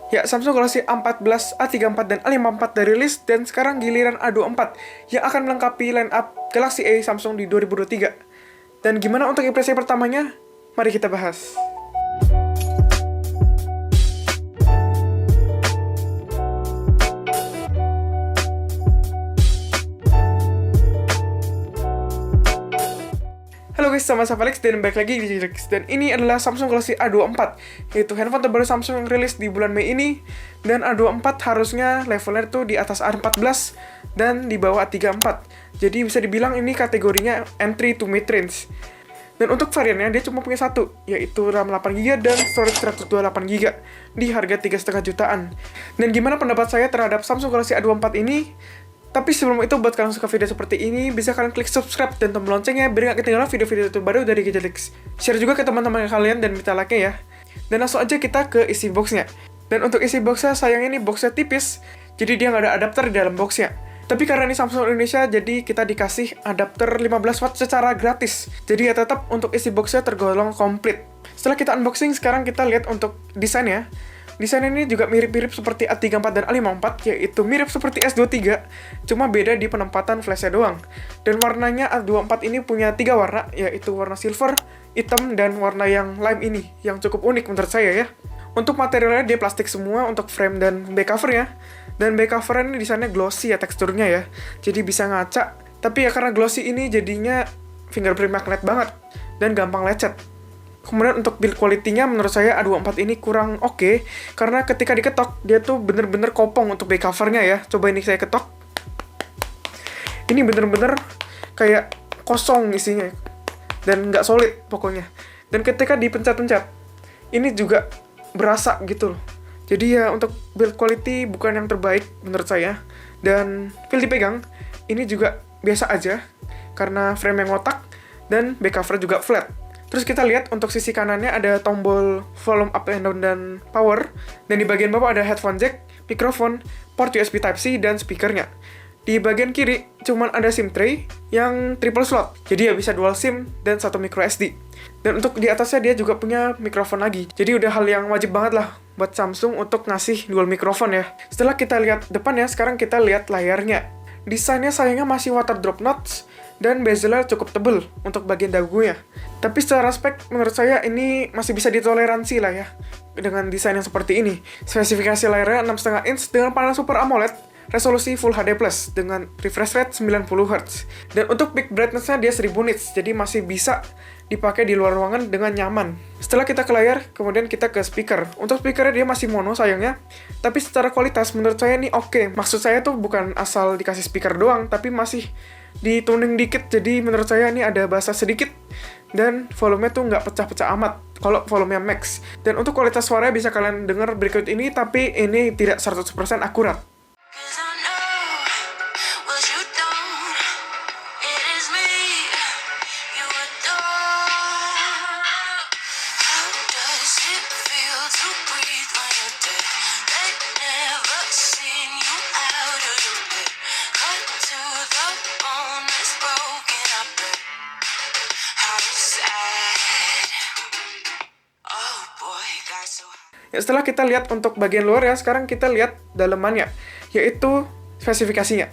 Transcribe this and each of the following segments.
Ya, Samsung Galaxy A14, A34, dan A54 dari rilis, dan sekarang giliran A24 yang akan melengkapi line up Galaxy A Samsung di 2023. Dan gimana untuk impresi pertamanya? Mari kita bahas. Halo guys, sama saya Felix dan balik lagi di Jix. Dan ini adalah Samsung Galaxy A24, yaitu handphone terbaru Samsung yang rilis di bulan Mei ini. Dan A24 harusnya levelnya tuh di atas A14 dan di bawah A34. Jadi bisa dibilang ini kategorinya entry to mid range. Dan untuk variannya dia cuma punya satu, yaitu RAM 8GB dan storage 128GB di harga 3,5 jutaan. Dan gimana pendapat saya terhadap Samsung Galaxy A24 ini? Tapi sebelum itu, buat kalian suka video seperti ini, bisa kalian klik subscribe dan tombol loncengnya biar gak ketinggalan video-video terbaru dari Gadgetix. Share juga ke teman-teman kalian dan minta like-nya ya. Dan langsung aja kita ke isi boxnya. Dan untuk isi boxnya, sayangnya ini boxnya tipis, jadi dia nggak ada adapter di dalam boxnya. Tapi karena ini Samsung Indonesia, jadi kita dikasih adapter 15 watt secara gratis. Jadi ya tetap untuk isi boxnya tergolong komplit. Setelah kita unboxing, sekarang kita lihat untuk desainnya. Desain ini juga mirip-mirip seperti A34 dan A54, yaitu mirip seperti S23, cuma beda di penempatan flashnya doang. Dan warnanya A24 ini punya 3 warna, yaitu warna silver, hitam, dan warna yang lime ini, yang cukup unik menurut saya ya. Untuk materialnya dia plastik semua untuk frame dan back covernya. Dan back cover ini desainnya glossy ya teksturnya ya, jadi bisa ngaca. Tapi ya karena glossy ini jadinya fingerprint magnet banget, dan gampang lecet. Kemudian untuk build quality-nya menurut saya A24 ini kurang oke, karena ketika diketok, dia tuh bener-bener kopong untuk back cover-nya ya. Coba ini saya ketok. Ini bener-bener kayak kosong isinya, dan nggak solid pokoknya. Dan ketika dipencet-pencet, ini juga berasa gitu loh. Jadi ya untuk build quality bukan yang terbaik menurut saya. Dan feel dipegang, ini juga biasa aja, karena frame yang ngotak, dan back cover juga flat. Terus kita lihat untuk sisi kanannya ada tombol volume up and down dan power. Dan di bagian bawah ada headphone jack, mikrofon, port USB Type-C, dan speakernya. Di bagian kiri cuman ada SIM tray yang triple slot. Jadi ya bisa dual SIM dan 1 micro SD. Dan untuk di atasnya dia juga punya mikrofon lagi. Jadi udah hal yang wajib banget lah buat Samsung untuk ngasih dual mikrofon ya. Setelah kita lihat depannya, sekarang kita lihat layarnya. Desainnya sayangnya masih water drop notch, dan bezelnya cukup tebel untuk bagian dagunya. Tapi secara spek, menurut saya ini masih bisa ditoleransi lah ya, dengan desain yang seperti ini. Spesifikasi layarnya 6,5 inch dengan panel Super AMOLED, resolusi Full HD+, dengan refresh rate 90Hz. Dan untuk peak brightness-nya dia 1000 nits, jadi masih bisa dipakai di luar ruangan dengan nyaman. Setelah kita ke layar, kemudian kita ke speaker. Untuk speakernya dia masih mono sayangnya, tapi secara kualitas menurut saya ini oke. Maksud saya tuh bukan asal dikasih speaker doang, tapi masih dituning dikit, jadi menurut saya ini ada basa sedikit, dan volumenya tuh nggak pecah-pecah amat kalau volumenya max. Dan untuk kualitas suaranya bisa kalian dengar berikut ini, tapi ini tidak 100% akurat. Ya, setelah kita lihat untuk bagian luar ya, sekarang kita lihat dalemannya, yaitu spesifikasinya.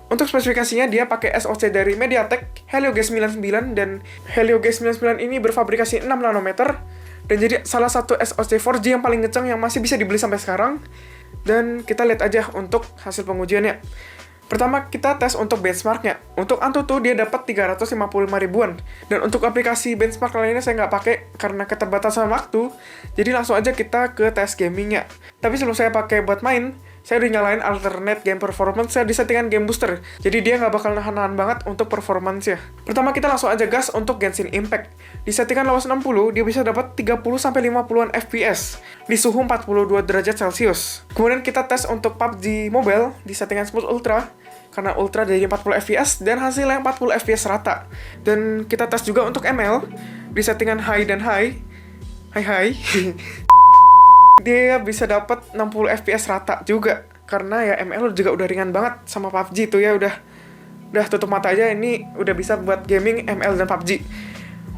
Untuk spesifikasinya dia pakai SoC dari MediaTek Helio G99, dan Helio G99 ini berfabrikasi 6 nanometer, dan jadi salah satu SoC 4G yang paling kencang yang masih bisa dibeli sampai sekarang. Dan kita lihat aja untuk hasil pengujiannya. Pertama, kita tes untuk benchmarknya. Untuk Antutu, dia dapat 355 ribuan. Dan untuk aplikasi benchmark lainnya saya nggak pakai karena keterbatasan waktu. Jadi langsung aja kita ke tes gamingnya. Tapi sebelum saya pakai buat main, saya udah nyalain alternate game performance saya di settingan game booster. Jadi dia nggak bakal nahan-nahan banget untuk performance-nya. Pertama, kita langsung aja gas untuk Genshin Impact. Di settingan low 60, dia bisa dapat 30-50an FPS di suhu 42 derajat Celcius. Kemudian kita tes untuk PUBG Mobile di settingan Smooth Ultra, karena Ultra dari 40 FPS dan hasilnya 40 FPS rata. Dan kita tes juga untuk ML di settingan High dan High. Dia bisa dapat 60 FPS rata juga, karena ya ML juga udah ringan banget sama PUBG itu ya, udah tutup mata aja ini udah bisa buat gaming ML dan PUBG.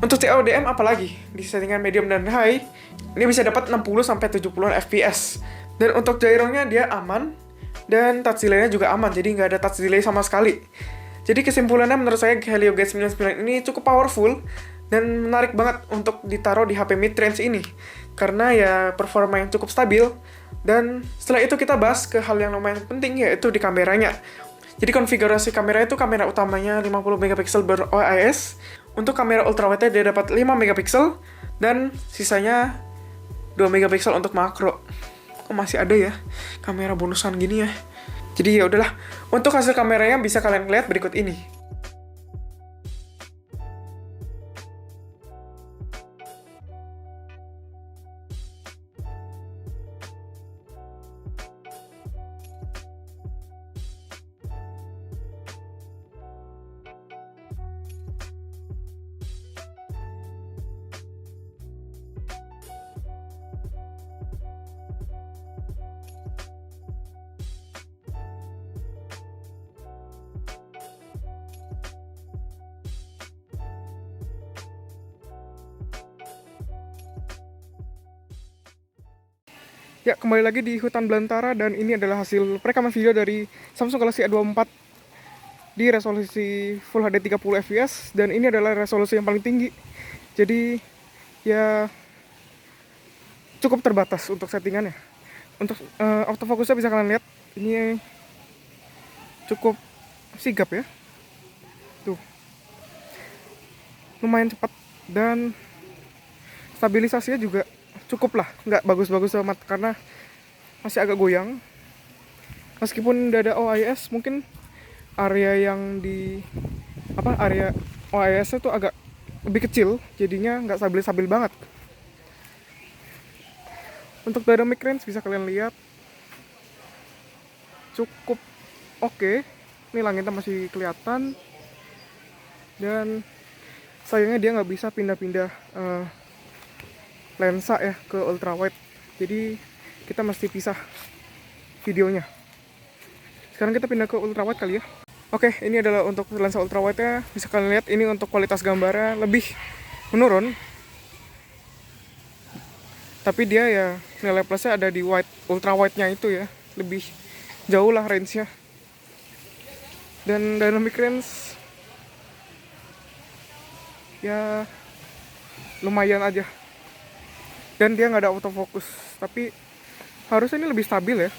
Untuk CODM apalagi di settingan medium dan high, ini bisa dapat 60-70 FPS. Dan untuk gyrosnya dia aman, dan touch delay-nya juga aman, jadi nggak ada touch delay sama sekali. Jadi kesimpulannya menurut saya Helio G99 ini cukup powerful dan menarik banget untuk ditaruh di HP mid-range ini. Karena ya performa yang cukup stabil. Dan setelah itu kita bahas ke hal yang lumayan penting, yaitu di kameranya. Jadi konfigurasi kamera itu kamera utamanya 50 megapiksel ber-OIS. Untuk kamera ultrawide dia dapat 5 megapiksel dan sisanya 2 megapiksel untuk makro. Kok masih ada ya kamera bonusan gini ya. Jadi ya udahlah. Untuk hasil kameranya bisa kalian lihat berikut ini. Ya, kembali lagi di hutan belantara dan ini adalah hasil perekaman video dari Samsung Galaxy A24 di resolusi Full HD 30 fps dan ini adalah resolusi yang paling tinggi. Jadi ya cukup terbatas untuk settingannya. Untuk autofocusnya bisa kalian lihat ini cukup sigap ya. Tuh. Lumayan cepat dan stabilisasinya juga cukup lah, nggak bagus-bagus amat karena masih agak goyang. Meskipun udah ada OIS, mungkin area yang di area OIS itu agak lebih kecil, jadinya nggak stabil-stabil banget. Untuk dynamic range bisa kalian lihat cukup oke. Ini langitnya masih kelihatan dan sayangnya dia nggak bisa pindah-pindah lensa ya ke ultrawide, jadi kita mesti pisah videonya. Sekarang kita pindah ke ultrawide kali ya. Oke, ini adalah untuk lensa ultrawide nya. Bisa kalian lihat ini untuk kualitas gambarnya lebih menurun, tapi dia ya nilai plusnya ada di ultrawide nya itu ya, lebih jauh lah range nya. Dan dynamic range ya lumayan aja. Dan dia nggak ada autofocus, tapi harusnya ini lebih stabil ya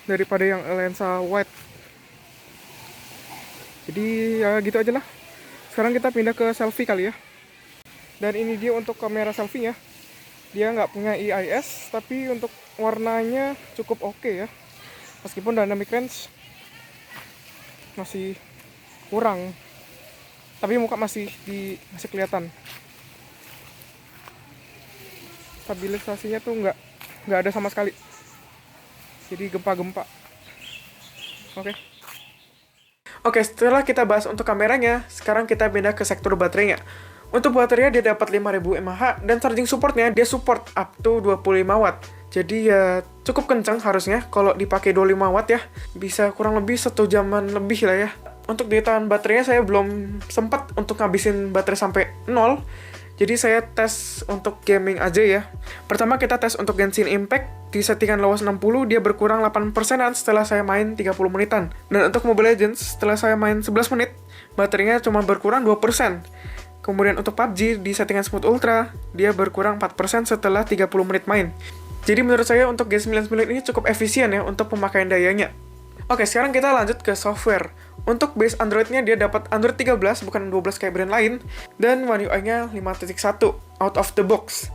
daripada yang lensa wide. Jadi ya gitu aja lah. Sekarang kita pindah ke selfie kali ya. Dan ini dia untuk kamera selfie-nya. Dia nggak punya EIS, tapi untuk warnanya cukup oke ya. Meskipun dynamic range masih kurang, tapi muka masih kelihatan. Stabilisasinya tuh nggak ada sama sekali, jadi gempa-gempa. Oke, setelah kita bahas untuk kameranya, sekarang kita pindah ke sektor baterainya. Untuk baterainya dia dapat 5000 mAh dan charging supportnya dia support up to 25 watt. Jadi ya cukup kencang harusnya kalau dipakai 25 watt ya. Bisa kurang lebih 1 jaman lebih lah ya. Untuk daya tahan baterainya saya belum sempat untuk ngabisin baterai sampai 0. Jadi saya tes untuk gaming aja ya. Pertama kita tes untuk Genshin Impact. Di settingan lawas 60 dia berkurang 8%an setelah saya main 30 menitan. Dan untuk Mobile Legends setelah saya main 11 menit, baterainya cuma berkurang 2%. Kemudian untuk PUBG di settingan Smooth Ultra, dia berkurang 4% setelah 30 menit main. Jadi menurut saya untuk G99 ini cukup efisien ya untuk pemakaian dayanya. Oke, sekarang kita lanjut ke software. Untuk base Android-nya dia dapat Android 13, bukan 12 kayak brand lain. Dan One UI-nya 5.1, out of the box.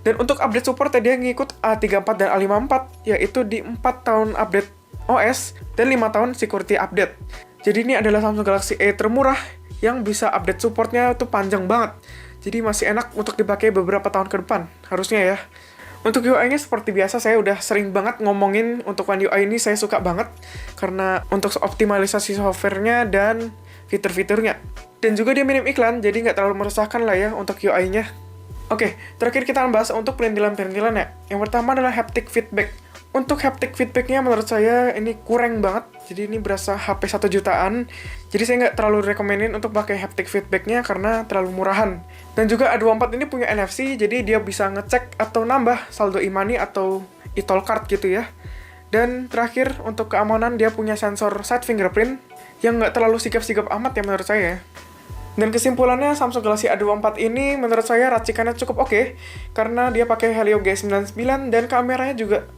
Dan untuk update support dia ngikut A34 dan A54, yaitu di 4 tahun update OS dan 5 tahun security update. Jadi ini adalah Samsung Galaxy A termurah yang bisa update supportnya tuh panjang banget. Jadi masih enak untuk dipakai beberapa tahun ke depan, harusnya ya. Untuk UI-nya seperti biasa, saya udah sering banget ngomongin untuk One UI ini saya suka banget. Karena untuk optimalisasi softwarenya dan fitur-fiturnya. Dan juga dia minim iklan, jadi nggak terlalu meresahkan lah ya untuk UI-nya. Oke, terakhir kita bahas untuk perintilan-perintilannya. Yang pertama adalah haptic feedback. Untuk haptic feedback-nya menurut saya ini kurang banget. Jadi ini berasa HP 1 jutaan. Jadi saya nggak terlalu rekomenin untuk pakai haptic feedback-nya karena terlalu murahan. Dan juga A24 ini punya NFC, jadi dia bisa ngecek atau nambah saldo e-money atau e-toll card gitu ya. Dan terakhir, untuk keamanan dia punya sensor side fingerprint yang nggak terlalu sigap-sigap amat ya menurut saya. Dan kesimpulannya, Samsung Galaxy A24 ini menurut saya racikannya cukup oke, karena dia pakai Helio G99 dan kameranya juga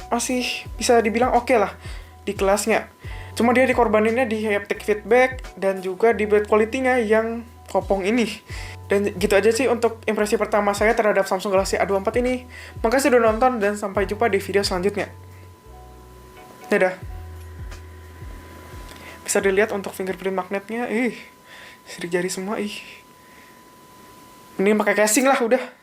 masih bisa dibilang oke lah di kelasnya. Cuma dia dikorbaninnya di haptic feedback dan juga di build quality-nya yang kopong ini. Dan gitu aja sih untuk impresi pertama saya terhadap Samsung Galaxy A24 ini. Makasih udah nonton dan sampai jumpa di video selanjutnya. Dadah. Bisa dilihat untuk fingerprint magnetnya, sidik jari semua, Mending pakai casing lah udah.